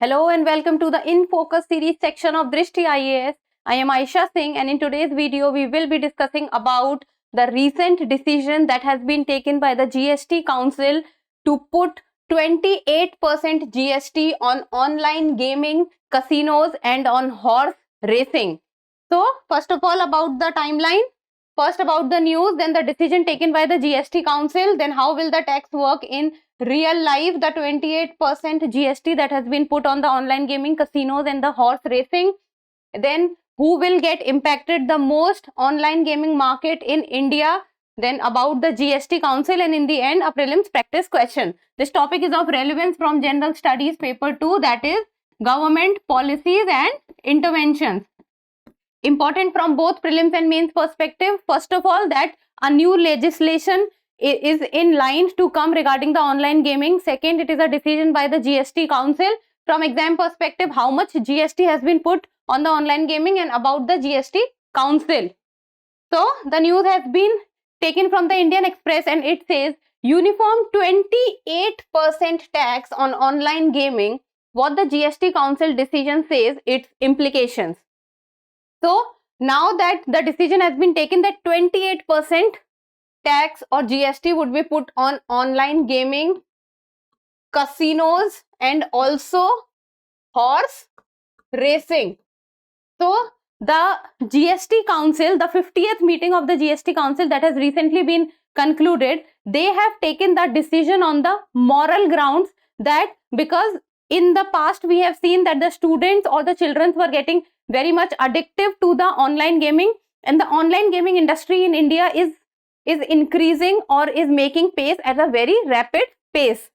Hello and welcome to the In Focus series section of Drishti IAS. I am Aisha Singh, and in today's video we will be discussing about the recent decision that has been taken by the GST Council to put 28% GST on online gaming, casinos and on horse racing. So first of all, about the timeline. First about the news, then the decision taken by the GST Council, then how will the tax work in real life, the 28% GST that has been put on the online gaming, casinos and the horse racing. Then who will get impacted the most, online gaming market in India, then about the GST Council, and in the end a prelims practice question. This topic is of relevance from General Studies paper 2, that is government policies and interventions. Important from both prelims and mains perspective. First of all, that a new legislation is in line to come regarding the online gaming. Second, it is a decision by the GST Council. From exam perspective, how much GST has been put on the online gaming and about the GST Council. So the news has been taken from the Indian Express and it says uniform 28% tax on online gaming. What the GST Council decision says, its implications. So now that the decision has been taken that 28% tax or GST would be put on online gaming, casinos and also horse racing. So the GST Council, the 50th meeting of the GST Council that has recently been concluded, they have taken the decision on the moral grounds, that because in the past we have seen that the students or the children were getting very much addictive to the online gaming, and the online gaming industry in India is increasing or is making pace at a very rapid pace.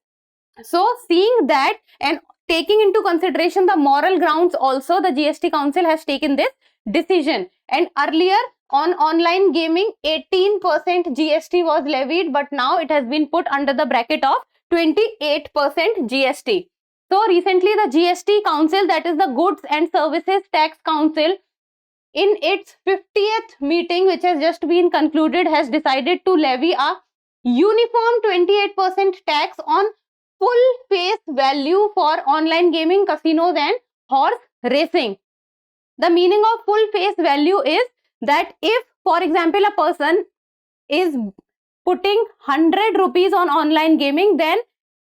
So seeing that and taking into consideration the moral grounds also, the GST Council has taken this decision. And earlier on online gaming 18% GST was levied, but now it has been put under the bracket of 28% GST. So recently the GST Council, that is the Goods and Services Tax Council, in its 50th meeting which has just been concluded, has decided to levy a uniform 28% tax on full face value for online gaming, casinos and horse racing. The meaning of full face value is that if, for example, a person is putting 100 rupees on online gaming, then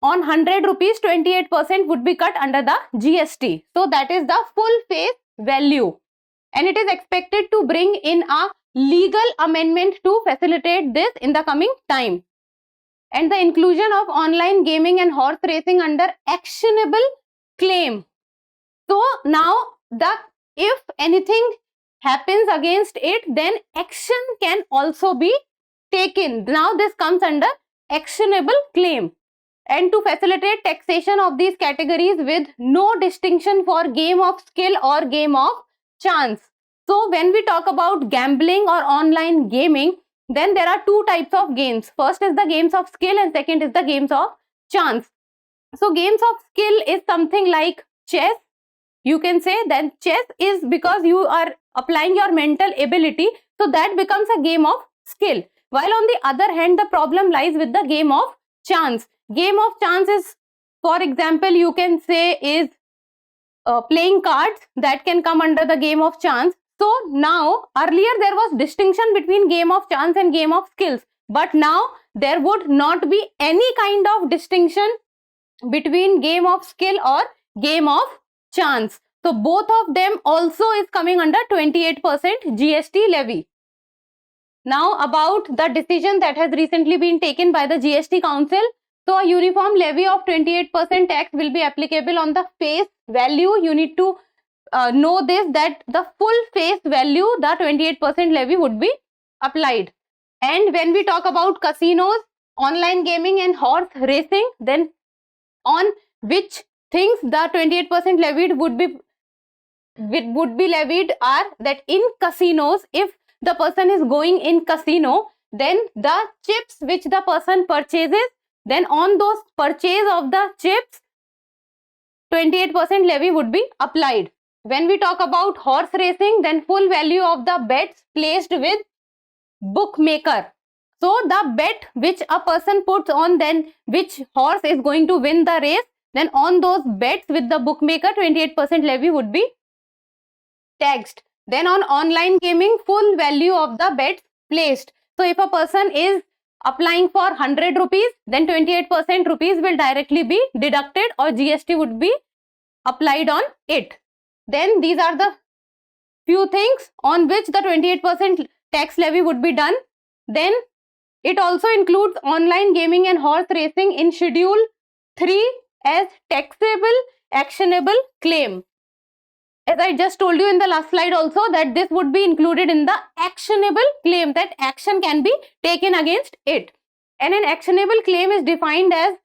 on 100 rupees 28% would be cut under the GST. So that is the full face value, and it is expected to bring in a legal amendment to facilitate this in the coming time. And the inclusion of online gaming and horse racing under actionable claim. So now if anything happens against it, then action can also be taken. Now this comes under actionable claim. And to facilitate taxation of these categories with no distinction for game of skill or game of chance. So when we talk about gambling or online gaming, then there are two types of games. First is the games of skill and second is the games of chance. So games of skill is something like chess. You can say then chess is because you are applying your mental ability, so that becomes a game of skill. While on the other hand, the problem lies with the game of chance. Game of chance is, for example, you can say is playing cards, that can come under the game of chance. So now earlier there was distinction between game of chance and game of skills, but now there would not be any kind of distinction between game of skill or game of chance. So both of them also is coming under 28% GST levy. Now about the decision that has recently been taken by the GST Council. So a uniform levy of 28% tax will be applicable on the face value. You need to know this, that the full face value, the 28% levy would be applied. And when we talk about casinos, online gaming and horse racing, then on which things the 28% levied would be levied are that in casinos, if the person is going in casino, then the chips which the person purchases, then on those purchase of the chips 28% levy would be applied. When we talk about horse racing, then full value of the bets placed with bookmaker. So the bet which a person puts on, then which horse is going to win the race, then on those bets with the bookmaker, 28% levy would be taxed. Then on online gaming, full value of the bets placed. So if a person is applying for 100 rupees, then 28% rupees will directly be deducted or GST would be applied on it. Then these are the few things on which the 28% tax levy would be done. Then it also includes online gaming and horse racing in Schedule 3 as taxable actionable claim. As I just told you in the last slide also, that this would be included in the actionable claim, that action can be taken against it. And an actionable claim is defined as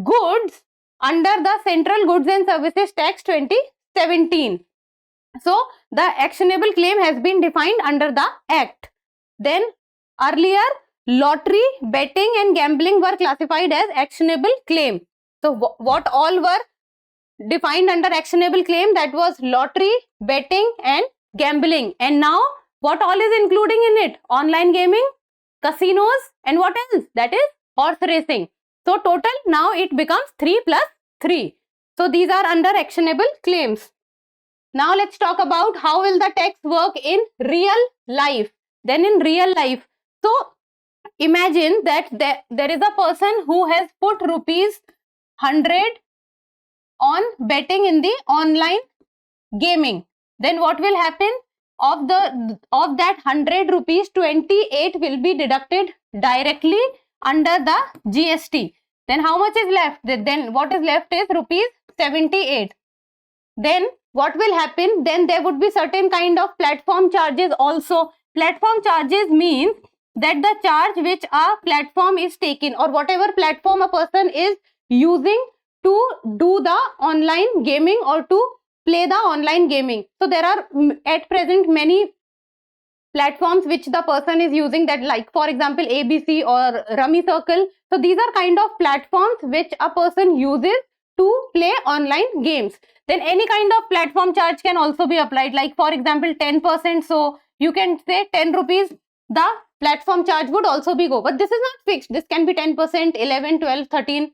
goods under the Central Goods and Services Tax 2017. So the actionable claim has been defined under the Act. Then earlier, lottery, betting and gambling were classified as actionable claim. So what all were defined under actionable claim? That was lottery, betting and gambling. And now what all is including in it? Online gaming, casinos and what else? That is horse racing. So total now it becomes 3 plus 3. So these are under actionable claims. Now let's talk about how will the tax work in real life. Then in real life, so imagine that there is a person who has put rupees 100 on betting in the online gaming. Then what will happen? Of that 100 rupees, 28 will be deducted directly under the GST. Then how much is left? Then what is left is rupees 78. Then what will happen? Then there would be certain kind of platform charges also. Platform charges means that the charge which a platform is taking, or whatever platform a person is using to do the online gaming or to play the online gaming. So there are at present many platforms which the person is using, that like for example ABC or Rummy Circle. So these are kind of platforms which a person uses to play online games. Then any kind of platform charge can also be applied, like for example 10%. So you can say 10 rupees the platform charge would also be go, but this is not fixed. This can be 10%, 11, 12, 13.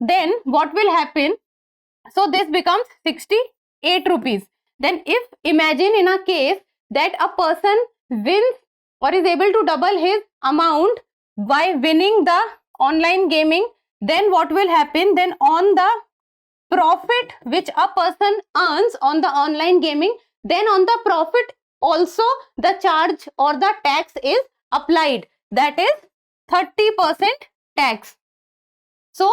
Then what will happen? So this becomes 68 rupees. Then if imagine in a case that a person wins or is able to double his amount by winning the online gaming, then what will happen? Then on the profit which a person earns on the online gaming, then on the profit also the charge or the tax is applied, that is 30% tax. So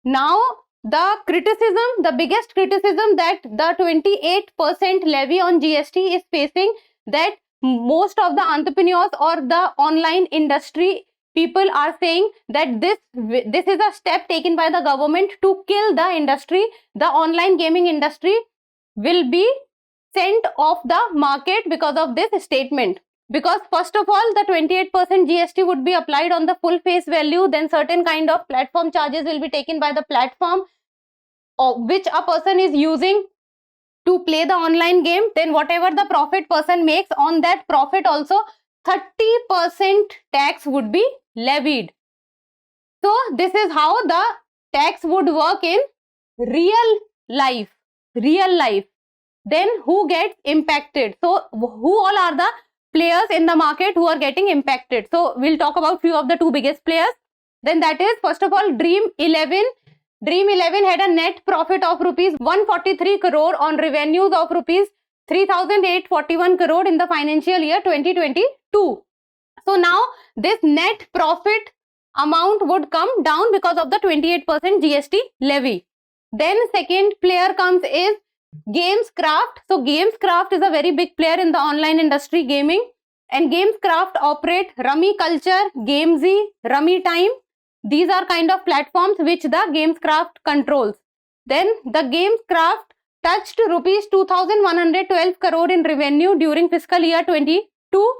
now the biggest criticism that the 28% levy on GST is facing, that most of the entrepreneurs or the online industry people are saying that this is a step taken by the government to kill the industry. The online gaming industry will be sent off the market because of this statement. Because first of all, the 28% GST would be applied on the full face value. Then certain kind of platform charges will be taken by the platform which a person is using to play the online game. Then whatever the profit person makes, on that profit also 30% tax would be levied. So this is how the tax would work in real life. Then who gets impacted? So who all are the players in the market who are getting impacted? So we'll talk about few of the two biggest players. Then that is first of all Dream 11. Dream 11 had a net profit of rupees 143 crore on revenues of rupees 3,841 crore in the financial year 2022. So now this net profit amount would come down because of the 28% GST levy. Then second player comes is Gamescraft. So Gamescraft is a very big player in the online industry gaming, and Gamescraft operate Rummy Culture, Gamesy, Rummy Time. These are kind of platforms which the Gamescraft controls. Then the Gamescraft touched rupees 2,112 crore in revenue during fiscal year 22,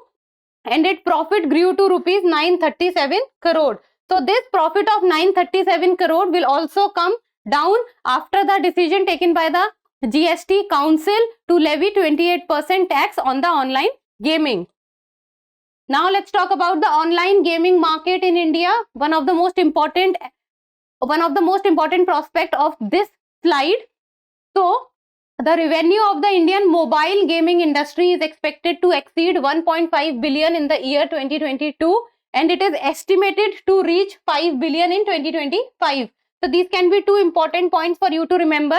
and its profit grew to rupees 937 crore. So this profit of 937 crore will also come down after the decision taken by the GST Council to levy 28% tax on the online gaming. Now let's talk about the online gaming market in India. One of the most important prospect of this slide. So the revenue of the Indian mobile gaming industry is expected to exceed 1.5 billion in the year 2022, and it is estimated to reach 5 billion in 2025. So these can be two important points for you to remember.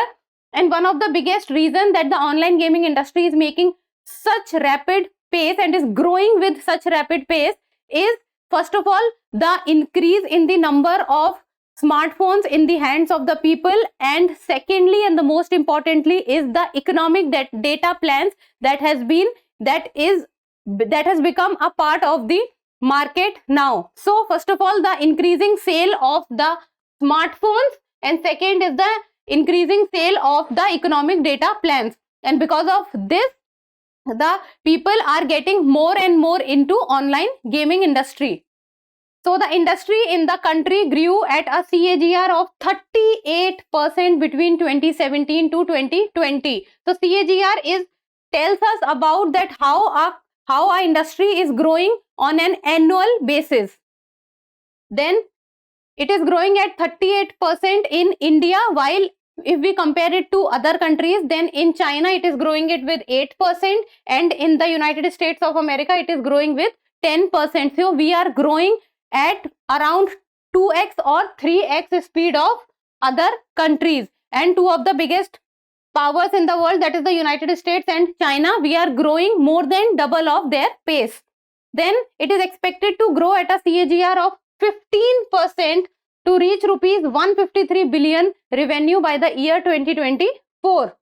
And one of the biggest reasons that the online gaming industry is making such rapid pace and is growing with such rapid pace is, first of all, the increase in the number of smartphones in the hands of the people, and secondly, and the most importantly, is the economic data plans that has become a part of the market now. So first of all, the increasing sale of the smartphones, and second is the increasing sale of the economic data plans, and because of this, the people are getting more and more into online gaming industry. So the industry in the country grew at a CAGR of 38% between 2017 to 2020. So CAGR tells us about that how our industry is growing on an annual basis. Then it is growing at 38% in India, while if we compare it to other countries, then in China it is growing it with 8%, and in the United States of America it is growing with 10%. So we are growing at around 2x or 3x speed of other countries, and two of the biggest powers in the world, that is the United States and China, we are growing more than double of their pace. Then it is expected to grow at a CAGR of 15% to reach rupees 153 billion revenue by the year 2024.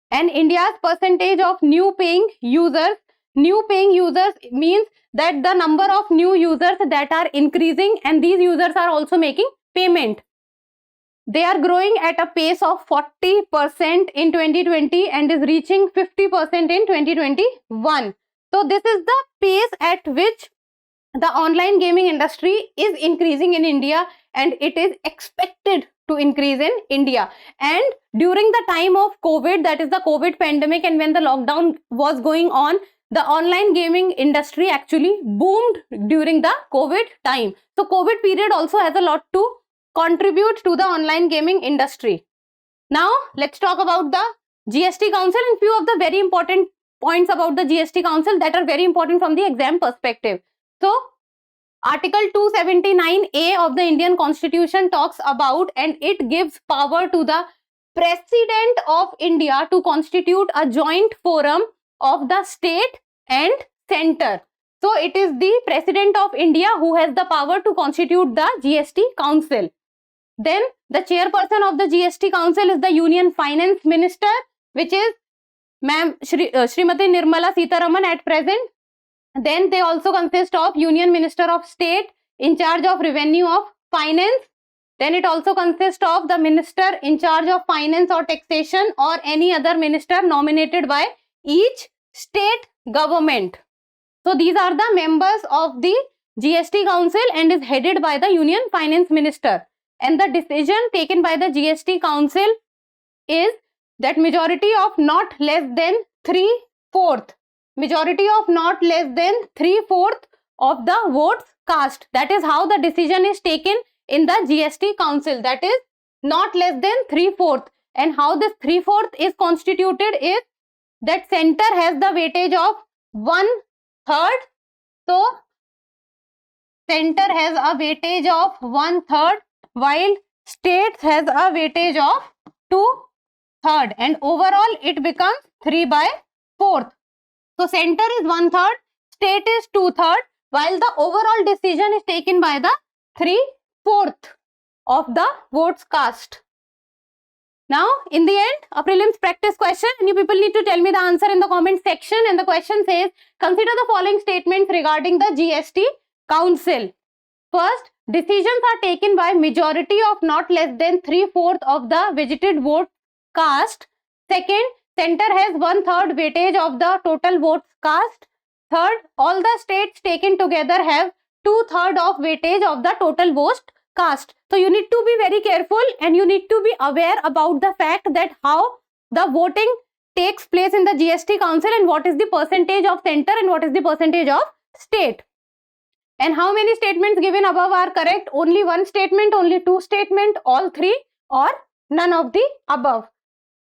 And India's percentage of new paying users means that the number of new users that are increasing, and these users are also making payment. They are growing at a pace of 40% in 2020 and is reaching 50% in 2021. So this is the pace at which the online gaming industry is increasing in India, and it is expected to increase in India. And during the time of COVID, that is the COVID pandemic, and when the lockdown was going on, the online gaming industry actually boomed during the COVID time. So COVID period also has a lot to contribute to the online gaming industry. Now let's talk about the GST Council and few of the very important points about the GST Council that are very important from the exam perspective. So Article 279A of the Indian Constitution talks about, and it gives power to the President of India to constitute a joint forum of the state and center. So it is the President of India who has the power to constitute the GST Council. Then the chairperson of the GST Council is the Union Finance Minister, which is Ma'am Srimati Nirmala Sitharaman at present. Then they also consist of Union Minister of State in charge of Revenue of Finance. Then it also consists of the Minister in charge of Finance or Taxation, or any other minister nominated by each state government. So these are the members of the GST Council and is headed by the Union Finance Minister. And the decision taken by the GST Council is that majority of not less than 3/4. Majority of not less than 3/4 of the votes cast. That is how the decision is taken in the GST Council. That is not less than 3/4. And how this 3/4 is constituted is that center has the weightage of 1/3. So center has a weightage of 1/3, while state has a weightage of 2/3, and overall it becomes 3/4. So center is 1/3, state is 2/3, while the overall decision is taken by the 3/4 of the votes cast. Now, in the end, a prelims practice question, and you people need to tell me the answer in the comment section. And the question says, consider the following statements regarding the GST Council. First, decisions are taken by majority of not less than 3/4 of the visited votes cast. Second, center has 1/3 weightage of the total votes cast. Third, all the states taken together have 2/3 of weightage of the total votes cast. So you need to be very careful, and you need to be aware about the fact that how the voting takes place in the GST Council, and what is the percentage of center and what is the percentage of state. And how many statements given above are correct? Only one statement, only two statement, all three, or None of the above.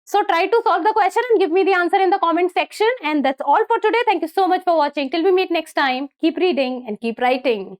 So try to solve the question and give me the answer in the comment section. And that's all for today. Thank you so much for watching. Till we meet next time, keep reading and keep writing.